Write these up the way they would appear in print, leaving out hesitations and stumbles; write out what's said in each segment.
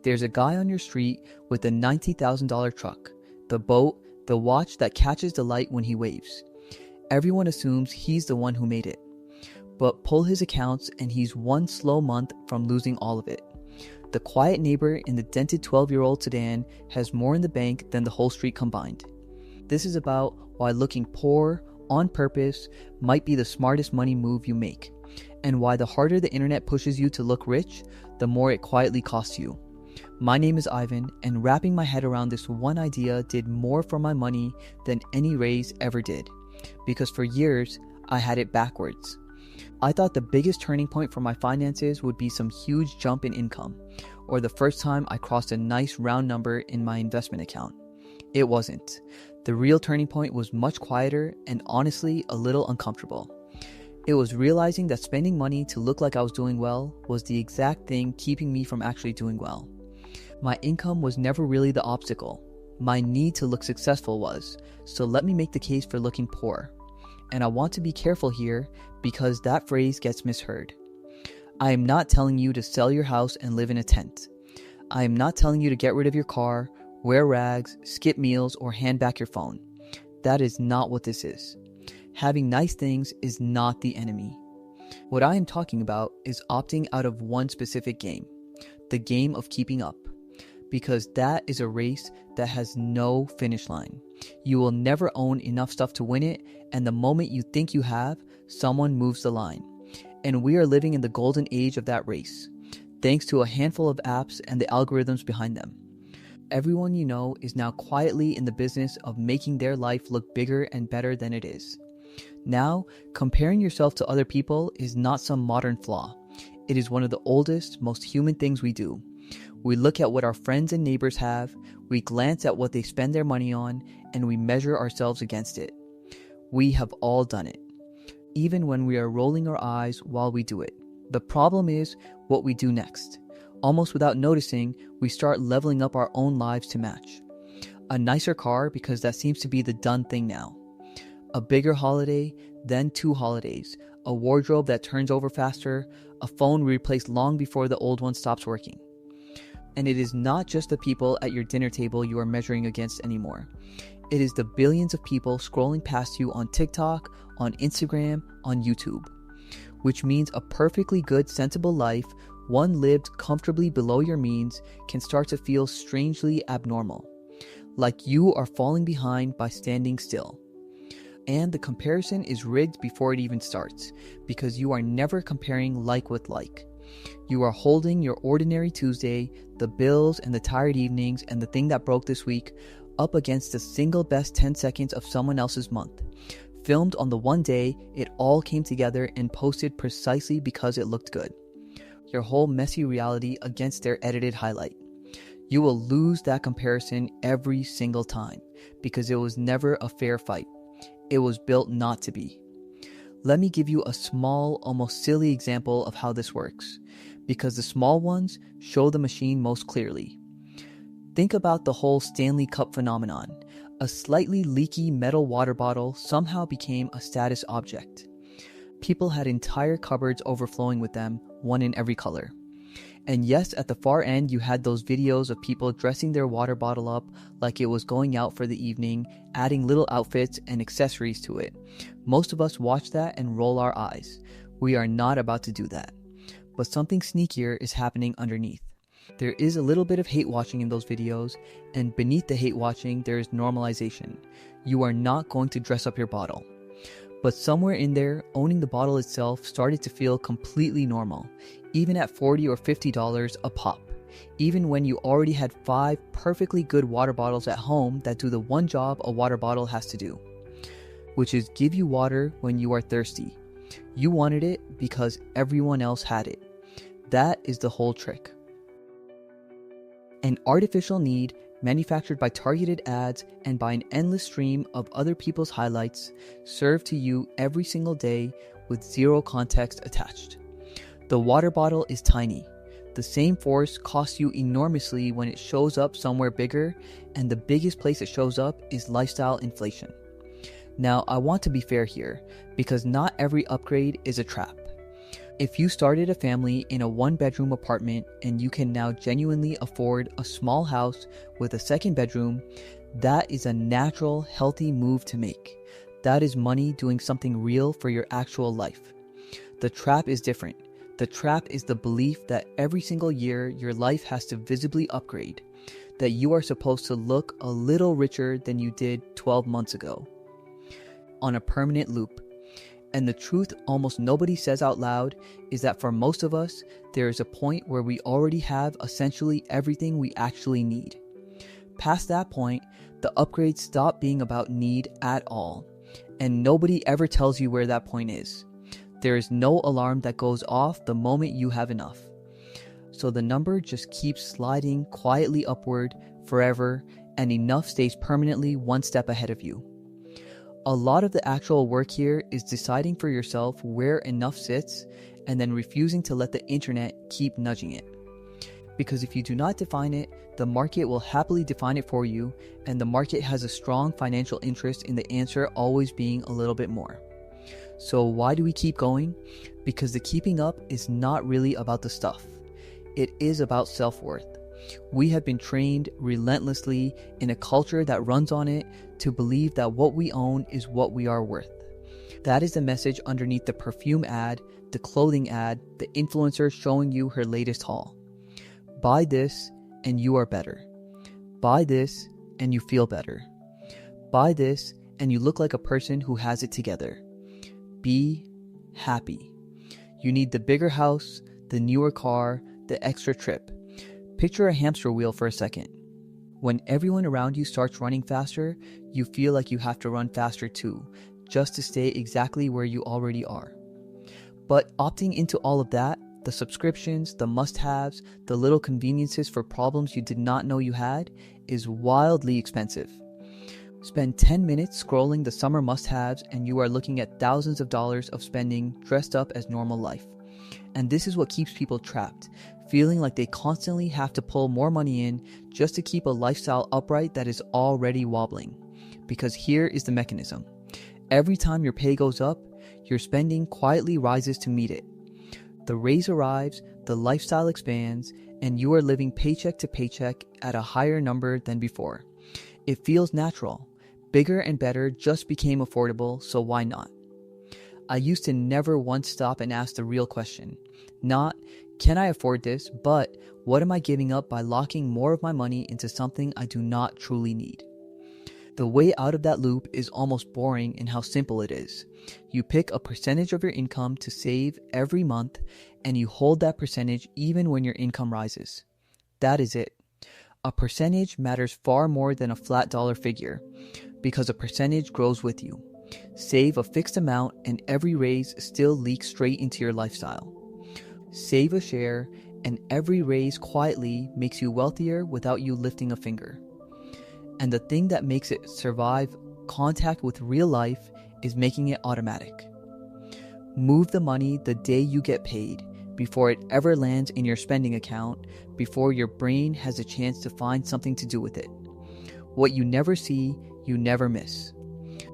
There's a guy on your street with a $90,000 truck, the boat, the watch that catches the light when he waves. Everyone assumes he's the one who made it. But pull his accounts and he's one slow month from losing all of it. The quiet neighbor in the dented 12-year-old sedan has more in the bank than the whole street combined. This is about why looking poor on purpose might be the smartest money move you make, and why the harder the internet pushes you to look rich, the more it quietly costs you. My name is Ivan, and wrapping my head around this one idea did more for my money than any raise ever did, because for years I had it backwards. I thought the biggest turning point for my finances would be some huge jump in income, or the first time I crossed a nice round number in my investment account. It wasn't. The real turning point was much quieter and honestly a little uncomfortable. It was realizing that spending money to look like I was doing well was the exact thing keeping me from actually doing well. My income was never really the obstacle. My need to look successful was, so let me make the case for looking poor. And I want to be careful here because that phrase gets misheard. I am not telling you to sell your house and live in a tent. I am not telling you to get rid of your car, wear rags, skip meals, or hand back your phone. That is not what this is. Having nice things is not the enemy. What I am talking about is opting out of one specific game, the game of keeping up, because that is a race that has no finish line. You will never own enough stuff to win it, and the moment you think you have, someone moves the line. And we are living in the golden age of that race, thanks to a handful of apps and the algorithms behind them. Everyone you know is now quietly in the business of making their life look bigger and better than it is. Now, comparing yourself to other people is not some modern flaw. It is one of the oldest, most human things we do. We look at what our friends and neighbors have, we glance at what they spend their money on, and we measure ourselves against it. We have all done it, even when we are rolling our eyes while we do it. The problem is what we do next. Almost without noticing, we start leveling up our own lives to match. A nicer car because that seems to be the done thing now. A bigger holiday, then 2 holidays, a wardrobe that turns over faster, a phone we replace long before the old one stops working. And it is not just the people at your dinner table you are measuring against anymore. It is the billions of people scrolling past you on TikTok, on Instagram, on YouTube. Which means a perfectly good, sensible life, one lived comfortably below your means, can start to feel strangely abnormal. Like you are falling behind by standing still. And the comparison is rigged before it even starts, because you are never comparing like with like. You are holding your ordinary Tuesday, the bills and the tired evenings and the thing that broke this week, up against the single best 10 seconds of someone else's month, filmed on the one day it all came together and posted precisely because it looked good. Your whole messy reality against their edited highlight. You will lose that comparison every single time, because it was never a fair fight. It was built not to be. Let me give you a small, almost silly example of how this works, because the small ones show the machine most clearly. Think about the whole Stanley Cup phenomenon. A slightly leaky metal water bottle somehow became a status object. People had entire cupboards overflowing with them, one in every color. And yes, at the far end you had those videos of people dressing their water bottle up like it was going out for the evening, adding little outfits and accessories to it. Most of us watch that and roll our eyes. We are not about to do that. But something sneakier is happening underneath. There is a little bit of hate watching in those videos, and beneath the hate watching there is normalization. You are not going to dress up your bottle. But somewhere in there, owning the bottle itself started to feel completely normal, even at $40 or $50 a pop, even when you already had 5 perfectly good water bottles at home that do the one job a water bottle has to do, which is give you water when you are thirsty. You wanted it because everyone else had it. That is the whole trick. An artificial need manufactured by targeted ads and by an endless stream of other people's highlights, served to you every single day with zero context attached. The water bottle is tiny. The same force costs you enormously when it shows up somewhere bigger, and the biggest place it shows up is lifestyle inflation. Now, I want to be fair here, because not every upgrade is a trap. If you started a family in a one-bedroom apartment and you can now genuinely afford a small house with a second bedroom, that is a natural, healthy move to make. That is money doing something real for your actual life. The trap is different. The trap is the belief that every single year your life has to visibly upgrade, that you are supposed to look a little richer than you did 12 months ago, on a permanent loop. And the truth almost nobody says out loud is that for most of us, there is a point where we already have essentially everything we actually need. Past that point, the upgrades stop being about need at all, and nobody ever tells you where that point is. There is no alarm that goes off the moment you have enough. So the number just keeps sliding quietly upward forever, and enough stays permanently one step ahead of you. A lot of the actual work here is deciding for yourself where enough sits and then refusing to let the internet keep nudging it. Because if you do not define it, the market will happily define it for you, and the market has a strong financial interest in the answer always being a little bit more. So why do we keep going? Because the keeping up is not really about the stuff. It is about self-worth. We have been trained relentlessly in a culture that runs on it to believe that what we own is what we are worth. That is the message underneath the perfume ad, the clothing ad, the influencer showing you her latest haul. Buy this and you are better. Buy this and you feel better. Buy this and you look like a person who has it together. Be happy. You need the bigger house, the newer car, the extra trip. Picture a hamster wheel for a second. When everyone around you starts running faster, you feel like you have to run faster too, just to stay exactly where you already are. But opting into all of that, the subscriptions, the must-haves, the little conveniences for problems you did not know you had, is wildly expensive. Spend 10 minutes scrolling the summer must-haves and you are looking at thousands of dollars of spending dressed up as normal life. And this is what keeps people trapped, feeling like they constantly have to pull more money in just to keep a lifestyle upright that is already wobbling. Because here is the mechanism. Every time your pay goes up, your spending quietly rises to meet it. The raise arrives, the lifestyle expands, and you are living paycheck to paycheck at a higher number than before. It feels natural. Bigger and better just became affordable, so why not? I used to never once stop and ask the real question. Not, can I afford this, but what am I giving up by locking more of my money into something I do not truly need? The way out of that loop is almost boring in how simple it is. You pick a percentage of your income to save every month, and you hold that percentage even when your income rises. That is it. A percentage matters far more than a flat dollar figure, because a percentage grows with you. Save a fixed amount and every raise still leaks straight into your lifestyle. Save a share and every raise quietly makes you wealthier without you lifting a finger. And the thing that makes it survive contact with real life is making it automatic. Move the money the day you get paid, before it ever lands in your spending account, before your brain has a chance to find something to do with it. What you never see, you never miss.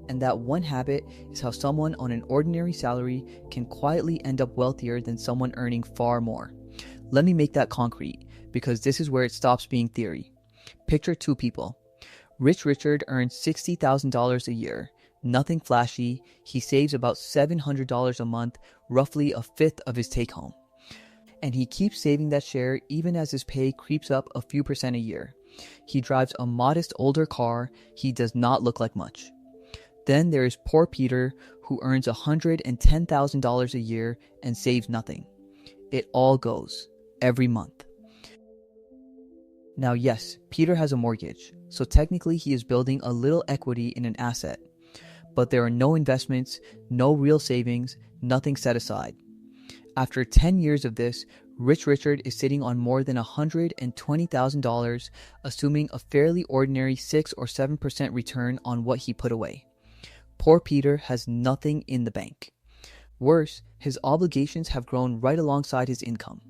And that one habit is how someone on an ordinary salary can quietly end up wealthier than someone earning far more. Let me make that concrete, because this is where it stops being theory. Picture two people. Rich Richard earns $60,000 a year. Nothing flashy. He saves about $700 a month, roughly a fifth of his take-home. And he keeps saving that share even as his pay creeps up a few percent a year. He drives a modest older car. He does not look like much. Then there is poor Peter, who earns $110,000 a year and saves nothing. It all goes, every month. Now yes, Peter has a mortgage, so technically he is building a little equity in an asset. But there are no investments, no real savings, nothing set aside. After 10 years of this, Rich Richard is sitting on more than $120,000, assuming a fairly ordinary 6 or 7% return on what he put away. Poor Peter has nothing in the bank. Worse, his obligations have grown right alongside his income.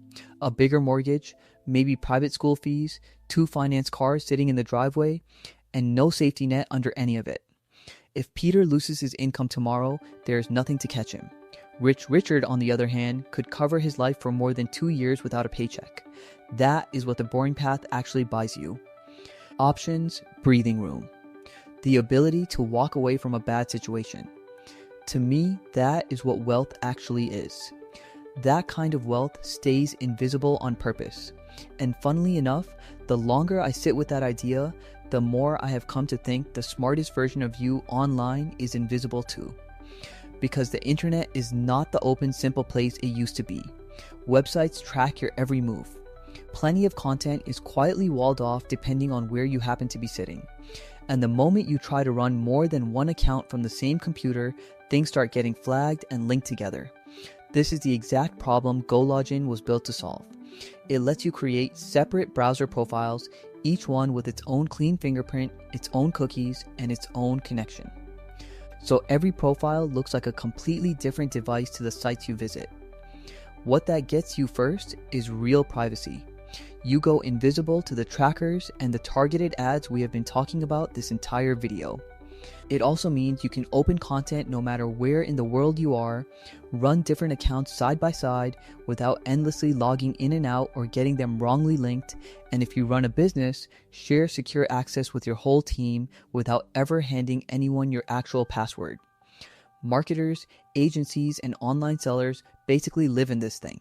A bigger mortgage, maybe private school fees, 2 finance cars sitting in the driveway, and no safety net under any of it. If Peter loses his income tomorrow, there is nothing to catch him. Rich Richard, on the other hand, could cover his life for more than 2 years without a paycheck. That is what the boring path actually buys you. Options: breathing room. The ability to walk away from a bad situation. To me, that is what wealth actually is. That kind of wealth stays invisible on purpose. And funnily enough, the longer I sit with that idea, the more I have come to think the smartest version of you online is invisible too. Because the internet is not the open, simple place it used to be. Websites track your every move. Plenty of content is quietly walled off depending on where you happen to be sitting. And the moment you try to run more than one account from the same computer, things start getting flagged and linked together. This is the exact problem GoLogin was built to solve. It lets you create separate browser profiles, each one with its own clean fingerprint, its own cookies, and its own connection. So every profile looks like a completely different device to the sites you visit. What that gets you first is real privacy. You go invisible to the trackers and the targeted ads we have been talking about this entire video. It also means you can open content no matter where in the world you are, run different accounts side by side without endlessly logging in and out or getting them wrongly linked, and if you run a business, share secure access with your whole team without ever handing anyone your actual password. Marketers, agencies, and online sellers basically live in this thing.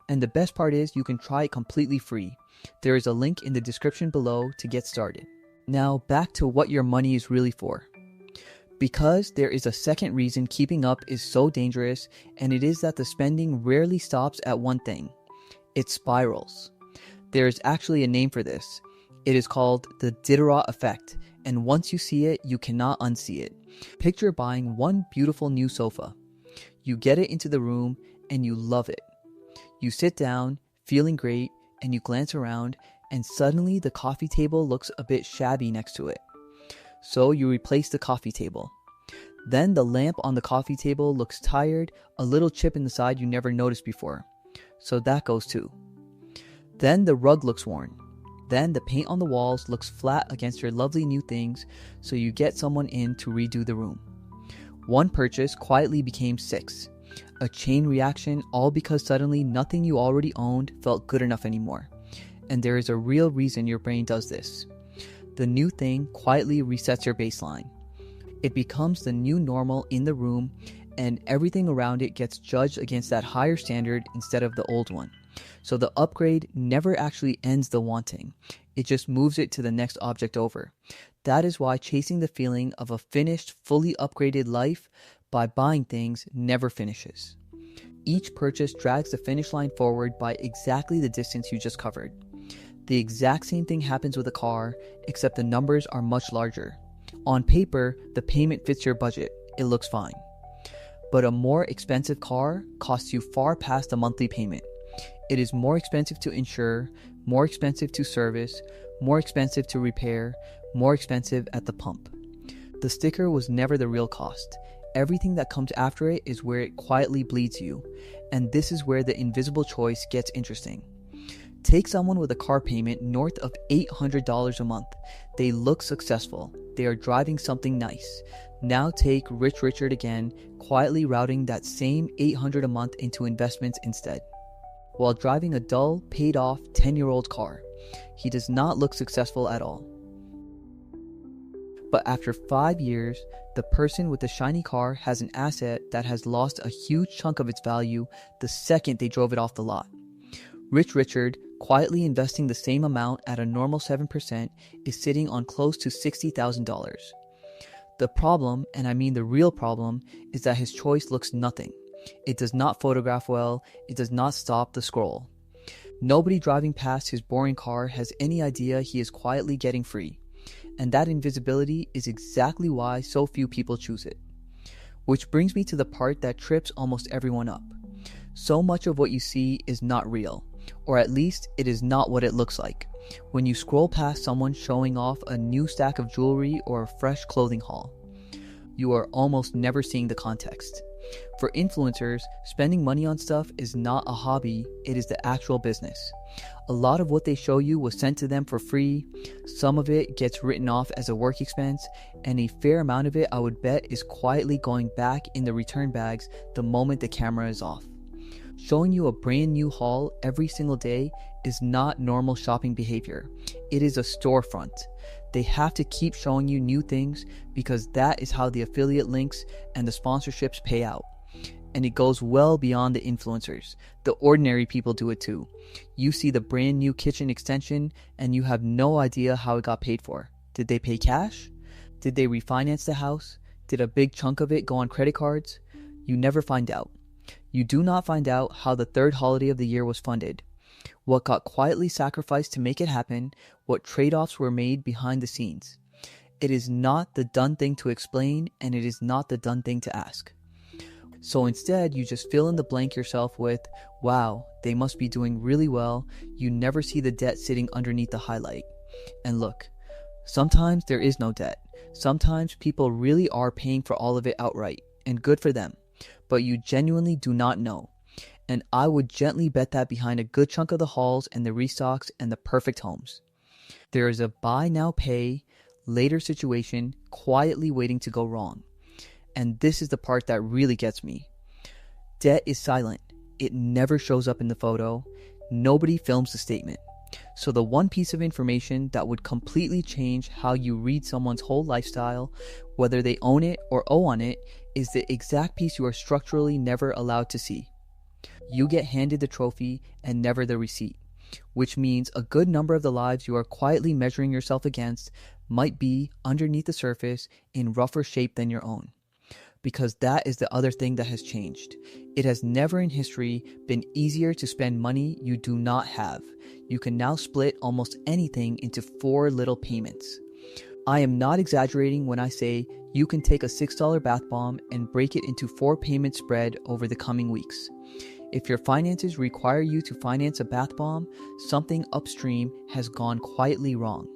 And the best part is you can try it completely free. There is a link in the description below to get started. Now back to what your money is really for. Because there is a second reason keeping up is so dangerous, and it is that the spending rarely stops at one thing. It spirals. There is actually a name for this. It is called the Diderot effect, and once you see it, you cannot unsee it. Picture buying one beautiful new sofa. You get it into the room and you love it. You sit down, feeling great, and you glance around, and suddenly the coffee table looks a bit shabby next to it. So you replace the coffee table. Then the lamp on the coffee table looks tired, a little chip in the side you never noticed before. So that goes too. Then the rug looks worn. Then the paint on the walls looks flat against your lovely new things, so you get someone in to redo the room. One purchase quietly became 6. A chain reaction, all because suddenly nothing you already owned felt good enough anymore. And there is a real reason your brain does this. The new thing quietly resets your baseline. It becomes the new normal in the room, and everything around it gets judged against that higher standard instead of the old one. So the upgrade never actually ends the wanting. It just moves it to the next object over. That is why chasing the feeling of a finished, fully upgraded life by buying things never finishes. Each purchase drags the finish line forward by exactly the distance you just covered. The exact same thing happens with a car, except the numbers are much larger. On paper, the payment fits your budget. It looks fine. But a more expensive car costs you far past the monthly payment. It is more expensive to insure, more expensive to service, more expensive to repair, more expensive at the pump. The sticker was never the real cost. Everything that comes after it is where it quietly bleeds you, and this is where the invisible choice gets interesting. Take someone with a car payment north of $800 a month. They look successful. They are driving something nice. Now take Rich Richard again, quietly routing that same $800 a month into investments instead, while driving a dull, paid-off 10-year-old car. He does not look successful at all. But after 5 years, the person with the shiny car has an asset that has lost a huge chunk of its value the second they drove it off the lot. Rich Richard, quietly investing the same amount at a normal 7%, is sitting on close to $60,000. The problem, and I mean the real problem, is that his choice looks nothing. It does not photograph well, it does not stop the scroll. Nobody driving past his boring car has any idea he is quietly getting free. And that invisibility is exactly why so few people choose it. Which brings me to the part that trips almost everyone up. So much of what you see is not real, or at least it is not what it looks like. When you scroll past someone showing off a new stack of jewelry or a fresh clothing haul, you are almost never seeing the context. For influencers, spending money on stuff is not a hobby, it is the actual business. A lot of what they show you was sent to them for free, some of it gets written off as a work expense, and a fair amount of it I would bet is quietly going back in the return bags the moment the camera is off. Showing you a brand new haul every single day is not normal shopping behavior. It is a storefront. They have to keep showing you new things because that is how the affiliate links and the sponsorships pay out. And it goes well beyond the influencers. The ordinary people do it too. You see the brand new kitchen extension and you have no idea how it got paid for. Did they pay cash? Did they refinance the house? Did a big chunk of it go on credit cards? You never find out. You do not find out how the third holiday of the year was funded, what got quietly sacrificed to make it happen, what trade-offs were made behind the scenes. It is not the done thing to explain, and it is not the done thing to ask. So instead, you just fill in the blank yourself with, wow, they must be doing really well. You never see the debt sitting underneath the highlight. And look, sometimes there is no debt. Sometimes people really are paying for all of it outright, and good for them. But you genuinely do not know. And I would gently bet that behind a good chunk of the hauls and the restocks and the perfect homes. There is a buy now pay later situation quietly waiting to go wrong. And this is the part that really gets me. Debt is silent. It never shows up in the photo. Nobody films the statement. So the one piece of information that would completely change how you read someone's whole lifestyle, whether they own it or owe on it, is the exact piece you are structurally never allowed to see. You get handed the trophy and never the receipt, which means a good number of the lives you are quietly measuring yourself against might be underneath the surface in rougher shape than your own. Because that is the other thing that has changed. It has never in history been easier to spend money you do not have. You can now split almost anything into 4 little payments. I am not exaggerating when I say you can take a $6 bath bomb and break it into 4 payments spread over the coming weeks. If your finances require you to finance a bath bomb, something upstream has gone quietly wrong.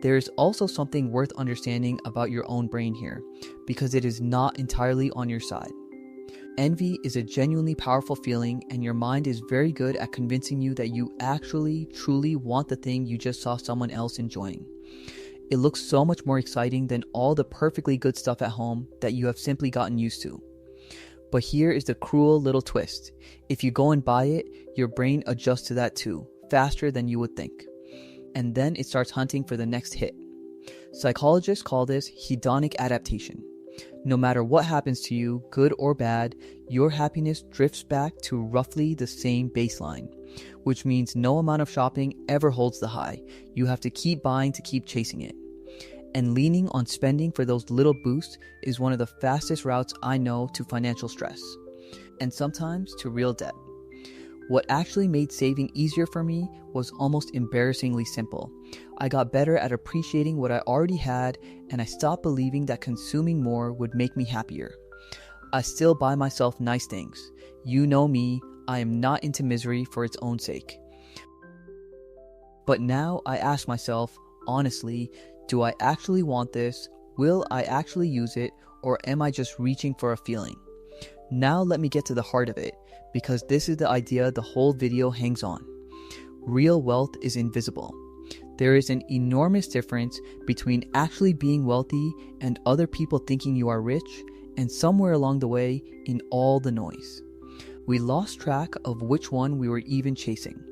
There is also something worth understanding about your own brain here, because it is not entirely on your side. Envy is a genuinely powerful feeling, and your mind is very good at convincing you that you actually, truly want the thing you just saw someone else enjoying. It looks so much more exciting than all the perfectly good stuff at home that you have simply gotten used to. But here is the cruel little twist. If you go and buy it, your brain adjusts to that too, faster than you would think. And then it starts hunting for the next hit. Psychologists call this hedonic adaptation. No matter what happens to you, good or bad, your happiness drifts back to roughly the same baseline, which means no amount of shopping ever holds the high. You have to keep buying to keep chasing it. And leaning on spending for those little boosts is one of the fastest routes I know to financial stress, and sometimes to real debt. What actually made saving easier for me was almost embarrassingly simple. I got better at appreciating what I already had, and I stopped believing that consuming more would make me happier. I still buy myself nice things. You know me, I am not into misery for its own sake. But now I ask myself, honestly, do I actually want this? Will I actually use it? Or am I just reaching for a feeling? Now let me get to the heart of it, because this is the idea the whole video hangs on. Real wealth is invisible. There is an enormous difference between actually being wealthy and other people thinking you are rich, and somewhere along the way in all the noise. We lost track of which one we were even chasing.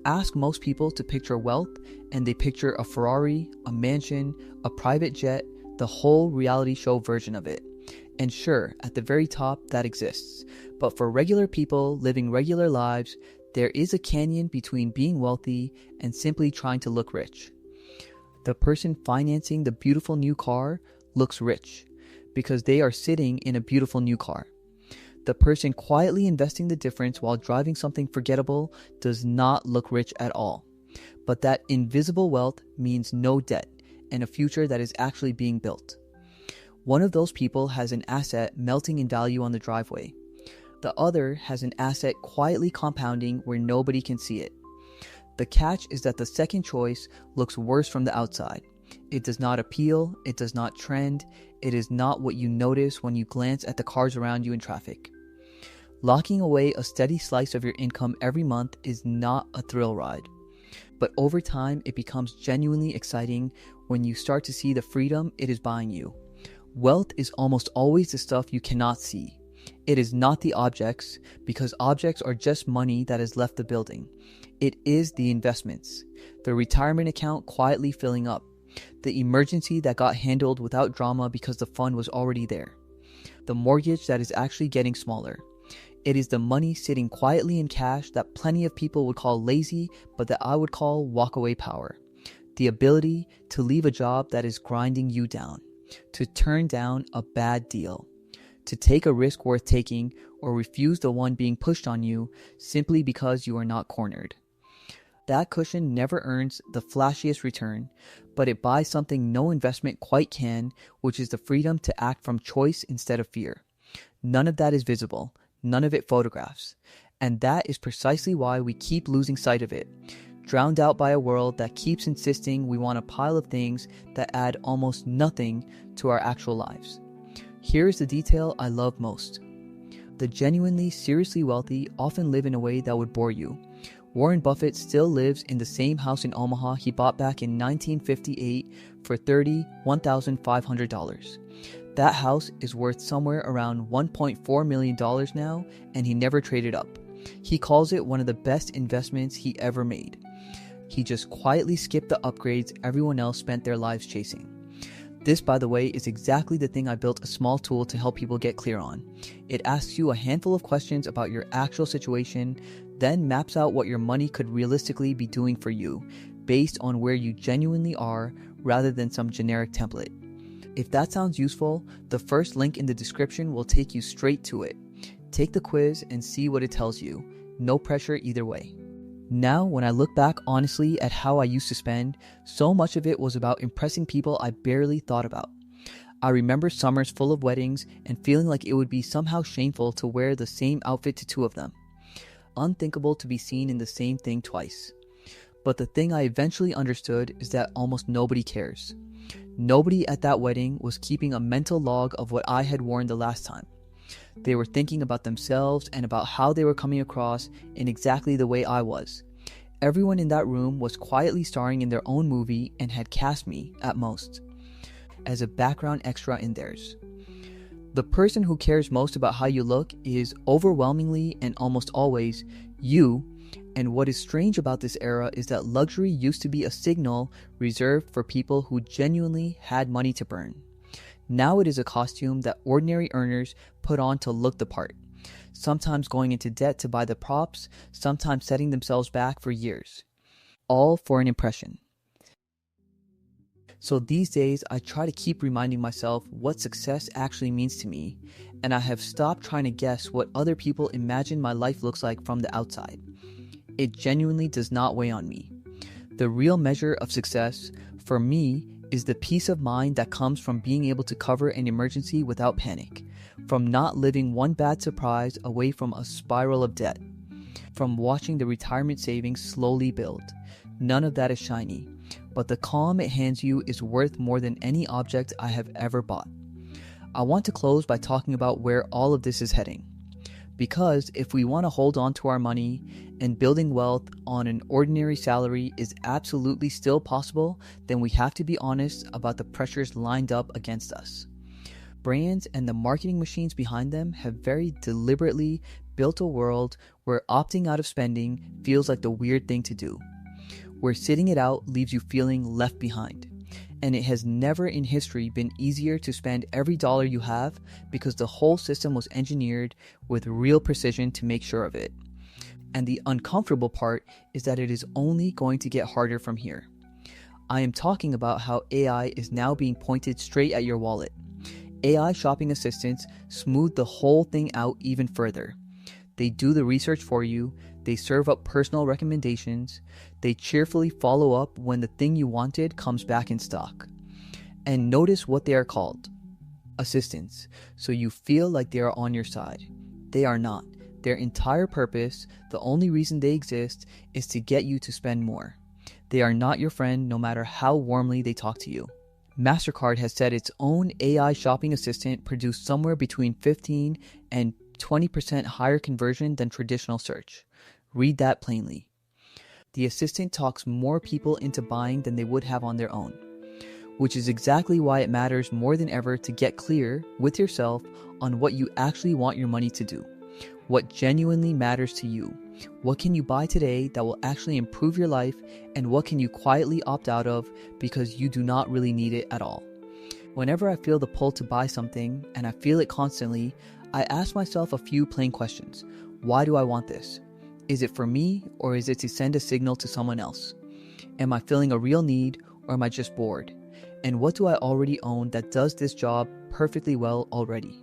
Ask most people to picture wealth, and they picture a Ferrari, a mansion, a private jet, the whole reality show version of it. And sure, at the very top, that exists. But for regular people living regular lives, there is a canyon between being wealthy and simply trying to look rich. The person financing the beautiful new car looks rich because they are sitting in a beautiful new car. The person quietly investing the difference while driving something forgettable does not look rich at all. But that invisible wealth means no debt and a future that is actually being built. One of those people has an asset melting in value on the driveway. The other has an asset quietly compounding where nobody can see it. The catch is that the second choice looks worse from the outside. It does not appeal, it does not trend, it is not what you notice when you glance at the cars around you in traffic. Locking away a steady slice of your income every month is not a thrill ride. But over time, it becomes genuinely exciting when you start to see the freedom it is buying you. Wealth is almost always the stuff you cannot see. It is not the objects, because objects are just money that has left the building. It is the investments, the retirement account quietly filling up, the emergency that got handled without drama because the fund was already there, the mortgage that is actually getting smaller. It is the money sitting quietly in cash that plenty of people would call lazy, but that I would call walkaway power. The ability to leave a job that is grinding you down, to turn down a bad deal, to take a risk worth taking or refuse the one being pushed on you simply because you are not cornered. That cushion never earns the flashiest return, but it buys something no investment quite can, which is the freedom to act from choice instead of fear. None of that is visible. None of it photographs. And that is precisely why we keep losing sight of it, drowned out by a world that keeps insisting we want a pile of things that add almost nothing to our actual lives. Here is the detail I love most. The genuinely, seriously wealthy often live in a way that would bore you. Warren Buffett still lives in the same house in Omaha he bought back in 1958 for $1,500. That house is worth somewhere around $1.4 million now, and he never traded up. He calls it one of the best investments he ever made. He just quietly skipped the upgrades everyone else spent their lives chasing. This, by the way, is exactly the thing I built a small tool to help people get clear on. It asks you a handful of questions about your actual situation, then maps out what your money could realistically be doing for you, based on where you genuinely are, rather than some generic template. If that sounds useful, the first link in the description will take you straight to it. Take the quiz and see what it tells you. No pressure either way. Now, when I look back honestly at how I used to spend, so much of it was about impressing people I barely thought about. I remember summers full of weddings and feeling like it would be somehow shameful to wear the same outfit to two of them. Unthinkable to be seen in the same thing twice. But the thing I eventually understood is that almost nobody cares. Nobody at that wedding was keeping a mental log of what I had worn the last time. They were thinking about themselves and about how they were coming across in exactly the way I was. Everyone in that room was quietly starring in their own movie and had cast me, at most, as a background extra in theirs. The person who cares most about how you look is overwhelmingly and almost always you. And what is strange about this era is that luxury used to be a signal reserved for people who genuinely had money to burn. Now it is a costume that ordinary earners put on to look the part, sometimes going into debt to buy the props, sometimes setting themselves back for years, all for an impression. So these days, I try to keep reminding myself what success actually means to me, and I have stopped trying to guess what other people imagine my life looks like from the outside. It genuinely does not weigh on me. The real measure of success, for me, is the peace of mind that comes from being able to cover an emergency without panic, from not living one bad surprise away from a spiral of debt, from watching the retirement savings slowly build. None of that is shiny, but the calm it hands you is worth more than any object I have ever bought. I want to close by talking about where all of this is heading. Because if we want to hold on to our money, and building wealth on an ordinary salary is absolutely still possible, then we have to be honest about the pressures lined up against us. Brands and the marketing machines behind them have very deliberately built a world where opting out of spending feels like the weird thing to do, where sitting it out leaves you feeling left behind. And it has never in history been easier to spend every dollar you have because the whole system was engineered with real precision to make sure of it. And the uncomfortable part is that it is only going to get harder from here. I am talking about how AI is now being pointed straight at your wallet. AI shopping assistants smooth the whole thing out even further. They do the research for you, they serve up personal recommendations, they cheerfully follow up when the thing you wanted comes back in stock. And notice what they are called. Assistants, so you feel like they are on your side. They are not. Their entire purpose, the only reason they exist, is to get you to spend more. They are not your friend no matter how warmly they talk to you. MasterCard has said its own AI shopping assistant produced somewhere between 15 and 20% higher conversion than traditional search. Read that plainly. The assistant talks more people into buying than they would have on their own, which is exactly why it matters more than ever to get clear with yourself on what you actually want your money to do, what genuinely matters to you. What can you buy today that will actually improve your life, and what can you quietly opt out of because you do not really need it at all? Whenever I feel the pull to buy something, and I feel it constantly, I ask myself a few plain questions. Why do I want this? Is it for me, or is it to send a signal to someone else? Am I feeling a real need, or am I just bored? And what do I already own that does this job perfectly well already?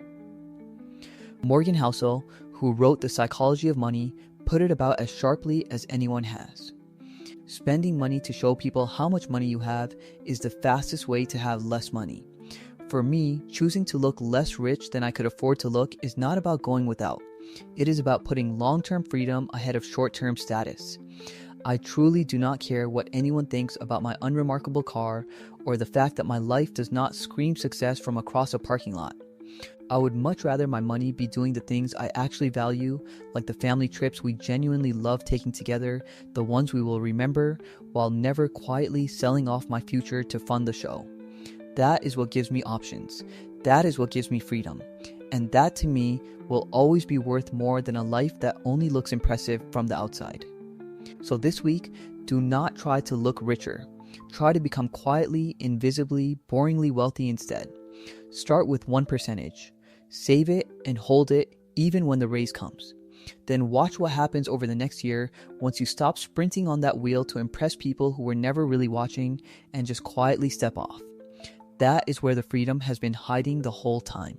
Morgan Housel, who wrote The Psychology of Money, put it about as sharply as anyone has. Spending money to show people how much money you have is the fastest way to have less money. For me, choosing to look less rich than I could afford to look is not about going without. It is about putting long-term freedom ahead of short-term status. I truly do not care what anyone thinks about my unremarkable car or the fact that my life does not scream success from across a parking lot. I would much rather my money be doing the things I actually value, like the family trips we genuinely love taking together, the ones we will remember, while never quietly selling off my future to fund the show. That is what gives me options. That is what gives me freedom. And that to me will always be worth more than a life that only looks impressive from the outside. So this week, do not try to look richer. Try to become quietly, invisibly, boringly wealthy instead. Start with 1%. Save it and hold it even when the raise comes. Then watch what happens over the next year once you stop sprinting on that wheel to impress people who were never really watching and just quietly step off. That is where the freedom has been hiding the whole time.